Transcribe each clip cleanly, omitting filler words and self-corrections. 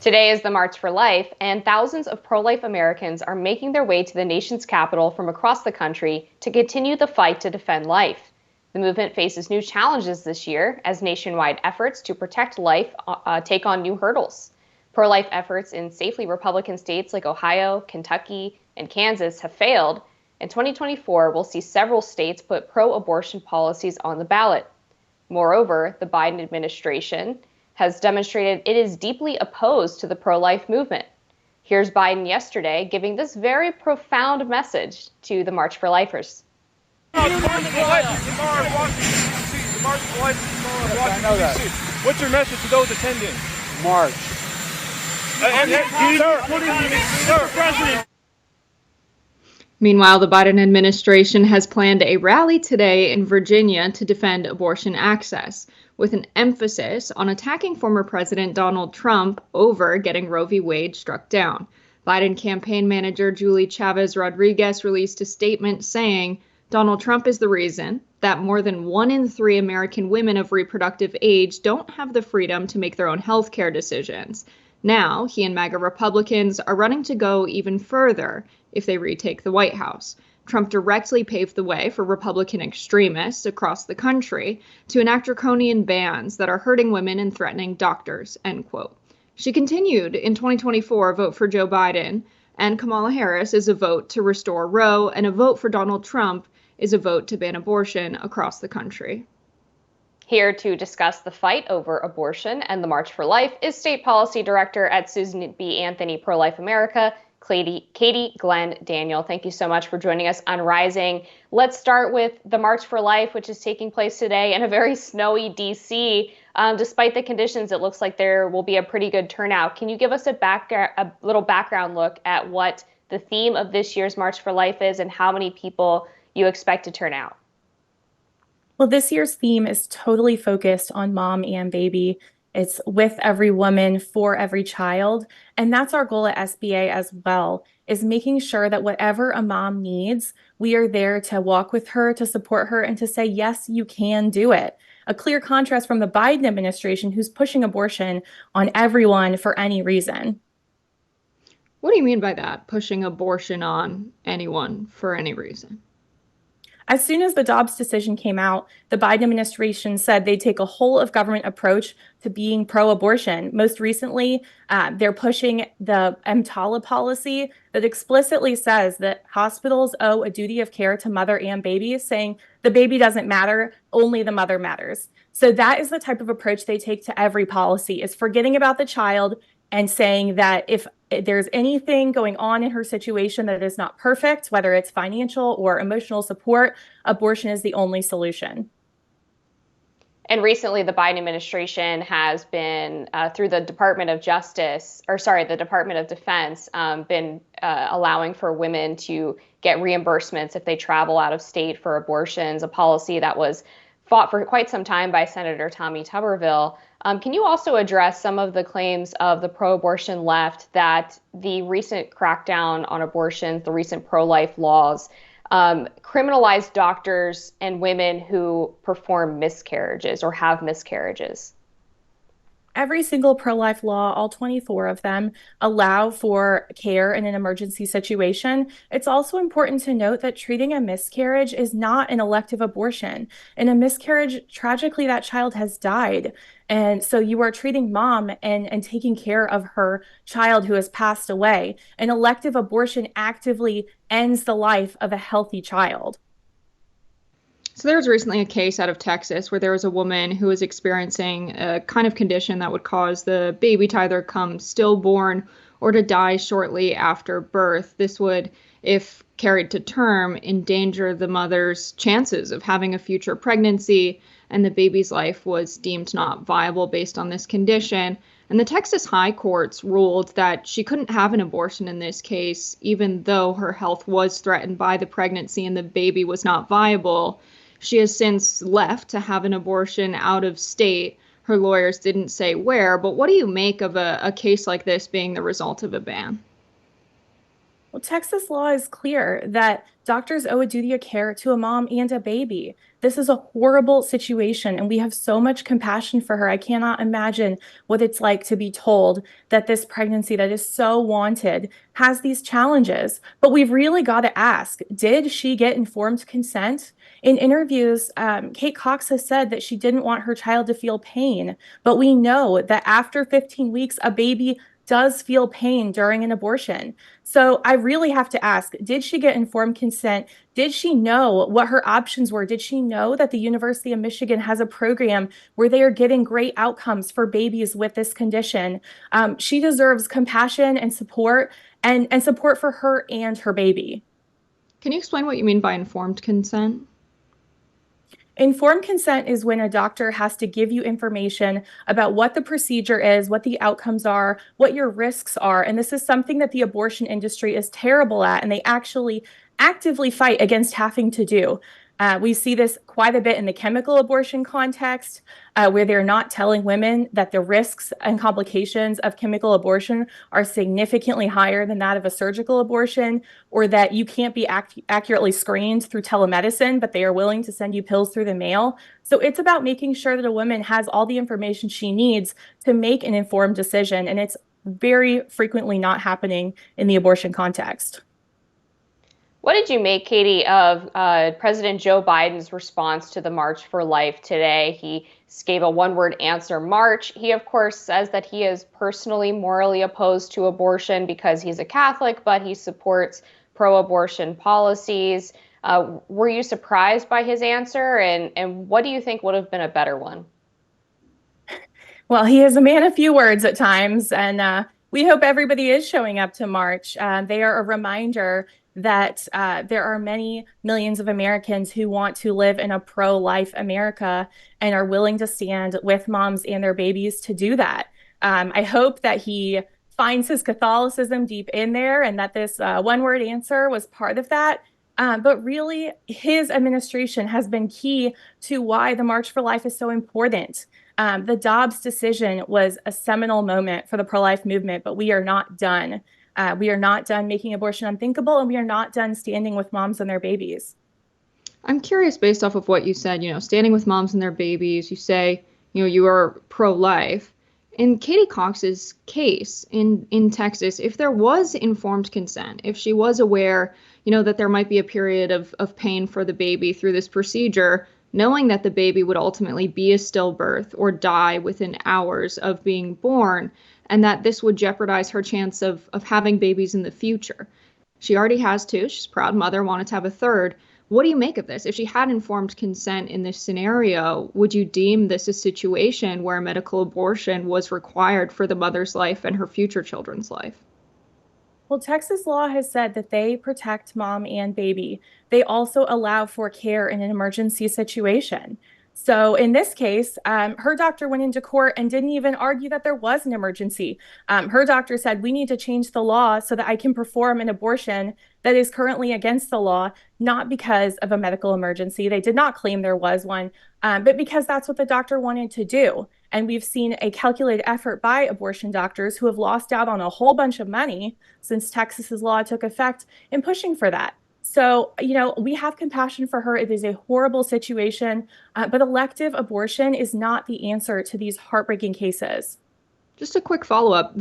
Today is the March for Life, and thousands of pro-life Americans are making their way to the nation's capital from across the country to continue the fight to defend life. The movement faces new challenges this year as nationwide efforts to protect life take on new hurdles. Pro-life efforts in safely Republican states like Ohio, Kentucky, and Kansas have failed, and 2024 will see several states put pro-abortion policies on the ballot. Moreover, the Biden administration has demonstrated it is deeply opposed to the pro-life movement. Here's Biden yesterday giving this very profound message to the March for Lifers. What's your message to those attending? March. Sir, President. Meanwhile, the Biden administration has planned a rally today in Virginia to defend abortion access, with an emphasis on attacking former President Donald Trump over getting Roe v. Wade struck down. Biden campaign manager Julie Chavez Rodriguez released a statement saying Donald Trump is the reason that more than 1 in 3 American women of reproductive age don't have the freedom to make their own health care decisions. Now, he and MAGA Republicans are running to go even further if they retake the White House. Trump directly paved the way for Republican extremists across the country to enact draconian bans that are hurting women and threatening doctors, end quote. She continued, in 2024, vote for Joe Biden, and Kamala Harris is a vote to restore Roe, and a vote for Donald Trump is a vote to ban abortion across the country. Here to discuss the fight over abortion and the March for Life is State Policy Director at Susan B. Anthony Pro-Life America, Katie Glenn Daniel. Thank you so much for joining us on Rising. Let's start with the March for Life, which is taking place today in a very snowy D.C. Despite the conditions, it looks like there will be a pretty good turnout. Can you give us a little background look at what the theme of this year's March for Life is and how many people you expect to turn out? Well, this year's theme is totally focused on mom and baby. It's with every woman, for every child. And that's our goal at SBA as well, is making sure that whatever a mom needs, we are there to walk with her, to support her, and to say, yes, you can do it. A clear contrast from the Biden administration, who's pushing abortion on everyone for any reason. What do you mean by that, pushing abortion on anyone for any reason? As soon as the Dobbs decision came out, the Biden administration said they'd take a whole of government approach to being pro-abortion. Most recently, they're pushing the EMTALA policy that explicitly says that hospitals owe a duty of care to mother and baby, saying the baby doesn't matter, only the mother matters. So that is the type of approach they take to every policy, is forgetting about the child and saying that if there's anything going on in her situation that is not perfect, whether it's financial or emotional support, abortion is the only solution. And recently, the Biden administration has been, through the Department of Defense, been allowing for women to get reimbursements if they travel out of state for abortions, a policy that was fought for quite some time by Senator Tommy Tuberville. Can you also address some of the claims of the pro-abortion left that the recent crackdown on abortions, the recent pro-life laws, criminalize doctors and women who perform miscarriages or have miscarriages? Every single pro-life law, all 24 of them, allow for care in an emergency situation. It's also important to note that treating a miscarriage is not an elective abortion. In a miscarriage, tragically, that child has died. And so you are treating mom and taking care of her child who has passed away. An elective abortion actively ends the life of a healthy child. So there was recently a case out of Texas where there was a woman who was experiencing a kind of condition that would cause the baby to either come stillborn or to die shortly after birth. This would, if carried to term, endanger the mother's chances of having a future pregnancy, and the baby's life was deemed not viable based on this condition. And the Texas high courts ruled that she couldn't have an abortion in this case, even though her health was threatened by the pregnancy and the baby was not viable. She has since left to have an abortion out of state. Her lawyers didn't say where, but what do you make of a case like this being the result of a ban? Well, Texas law is clear that doctors owe a duty of care to a mom and a baby. This is a horrible situation, and we have so much compassion for her. I cannot imagine what it's like to be told that this pregnancy that is so wanted has these challenges. But we've really got to ask, did she get informed consent? In interviews, Kate Cox has said that she didn't want her child to feel pain, but we know that after 15 weeks, a baby does feel pain during an abortion. So I really have to ask, did she get informed consent? Did she know what her options were? Did she know that the University of Michigan has a program where they are getting great outcomes for babies with this condition? She deserves compassion and support and support for her and her baby. Can you explain what you mean by informed consent? Informed consent is when a doctor has to give you information about what the procedure is, what the outcomes are, what your risks are. And this is something that the abortion industry is terrible at, and they actually actively fight against having to do. We see this quite a bit in the chemical abortion context, where they're not telling women that the risks and complications of chemical abortion are significantly higher than that of a surgical abortion, or that you can't be accurately screened through telemedicine, but they are willing to send you pills through the mail. So it's about making sure that a woman has all the information she needs to make an informed decision. And it's very frequently not happening in the abortion context. What did you make, Katie, of President Joe Biden's response to the March for Life today? He gave a one-word answer, March. He, of course, says that he is personally morally opposed to abortion because he's a Catholic, but he supports pro-abortion policies. Were you surprised by his answer? And what do you think would have been a better one? Well, he is a man of few words at times, and we hope everybody is showing up to March. They are a reminder that there are many millions of Americans who want to live in a pro-life America and are willing to stand with moms and their babies to do that. I hope that he finds his Catholicism deep in there and that this one-word answer was part of that. But really, his administration has been key to why the March for Life is so important. The Dobbs decision was a seminal moment for the pro-life movement, but we are not done. We are not done making abortion unthinkable, and we are not done standing with moms and their babies. I'm curious, based off of what you said, standing with moms and their babies, you say, you are pro-life. In Katie Cox's case in Texas, if there was informed consent, if she was aware, that there might be a period of pain for the baby through this procedure, knowing that the baby would ultimately be a stillbirth or die within hours of being born, and that this would jeopardize her chance of having babies in the future. She already has two. She's a proud mother, wanted to have a third. What do you make of this? If she had informed consent in this scenario, would you deem this a situation where medical abortion was required for the mother's life and her future children's life? Well, Texas law has said that they protect mom and baby. They also allow for care in an emergency situation. So in this case, her doctor went into court and didn't even argue that there was an emergency. Her doctor said, we need to change the law so that I can perform an abortion that is currently against the law, not because of a medical emergency. They did not claim there was one, but because that's what the doctor wanted to do. And we've seen a calculated effort by abortion doctors who have lost out on a whole bunch of money since Texas's law took effect in pushing for that. So, we have compassion for her. It is a horrible situation, but elective abortion is not the answer to these heartbreaking cases. Just a quick follow-up.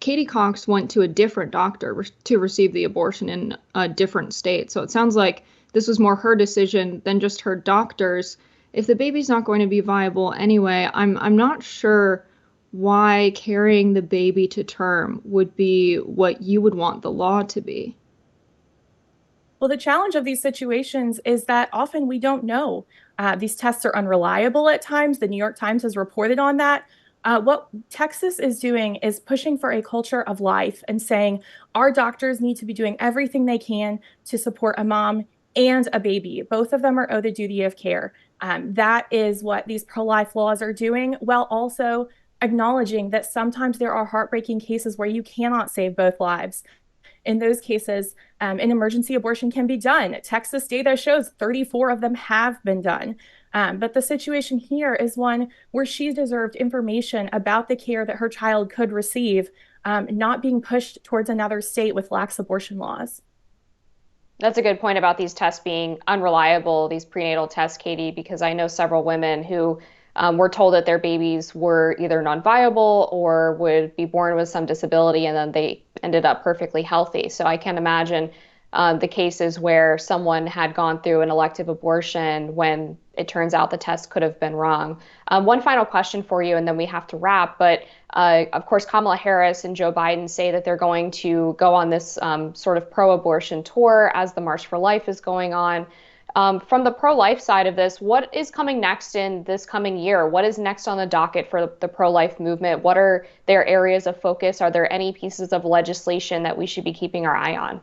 Katie Cox went to a different doctor to receive the abortion in a different state. So it sounds like this was more her decision than just her doctor's. If the baby's not going to be viable anyway, I'm not sure why carrying the baby to term would be what you would want the law to be. Well, the challenge of these situations is that often we don't know. These tests are unreliable at times. The New York Times has reported on that. What Texas is doing is pushing for a culture of life and saying our doctors need to be doing everything they can to support a mom and a baby. Both of them are owed a duty of care. That is what these pro-life laws are doing, while also acknowledging that sometimes there are heartbreaking cases where you cannot save both lives. In those cases, an emergency abortion can be done. Texas data shows 34 of them have been done. But the situation here is one where she deserved information about the care that her child could receive not being pushed towards another state with lax abortion laws. That's a good point about these tests being unreliable, these prenatal tests, Katie, because I know several women who were told that their babies were either non-viable or would be born with some disability, and then they ended up perfectly healthy. So I can't imagine the cases where someone had gone through an elective abortion when it turns out the test could have been wrong. One final question for you, and then we have to wrap. But of course, Kamala Harris and Joe Biden say that they're going to go on this sort of pro-abortion tour as the March for Life is going on. From the pro-life side of this, what is coming next in this coming year? What is next on the docket for the pro-life movement? What are their areas of focus? Are there any pieces of legislation that we should be keeping our eye on?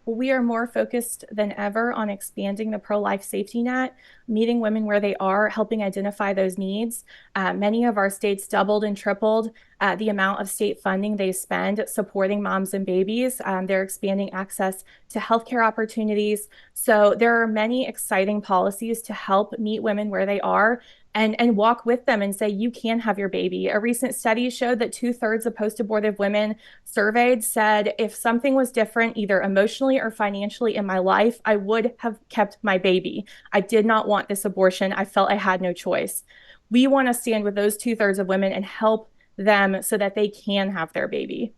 We are more focused than ever on expanding the pro-life safety net, meeting women where they are, helping identify those needs. Many of our states doubled and tripled the amount of state funding they spend supporting moms and babies. They're expanding access to healthcare opportunities. So there are many exciting policies to help meet women where they are and walk with them and say, you can have your baby. A recent study showed that 2/3 of post-abortive women surveyed said, if something was different, either emotionally or financially in my life, I would have kept my baby. I did not want this abortion. I felt I had no choice. We want to stand with those 2/3 of women and help them so that they can have their baby.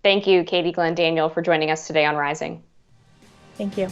Thank you, Katie Glenn Daniel, for joining us today on Rising. Thank you.